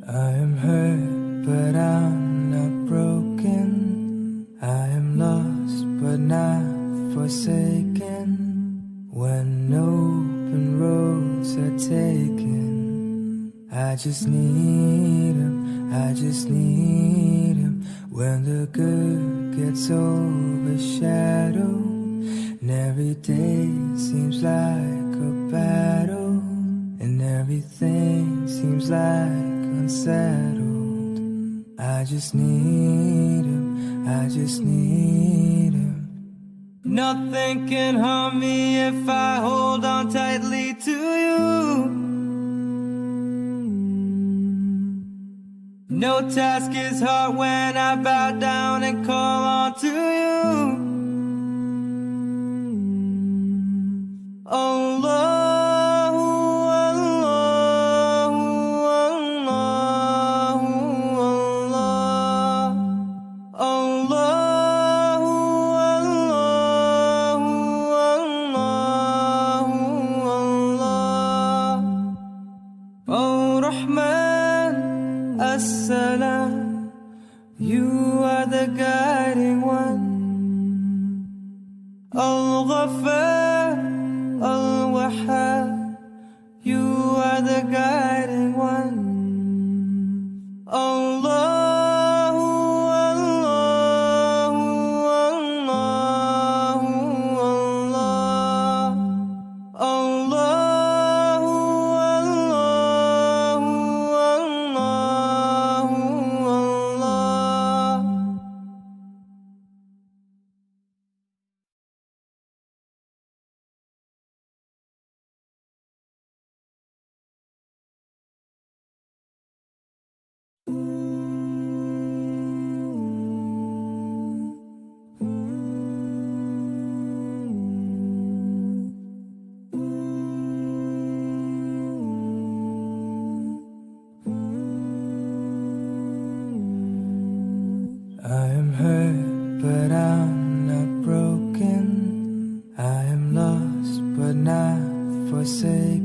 I am hurt, but I'm not broken. I am lost, but not forsaken. When open roads are taken, I just need him, I just need him. When the good gets overshadowed, and every day seems like a battle, and everything seems like unsettled. I just need him, I just need him. Nothing can harm me if I hold on tightly to you. No task is hard when I bow down and call on to you. Allah. Assalam, you are the guiding one. Al-Ghaffar, Al-Wahhab, you are the guiding one. Allah. I am hurt, but I'm not broken. I am lost, but not forsaken.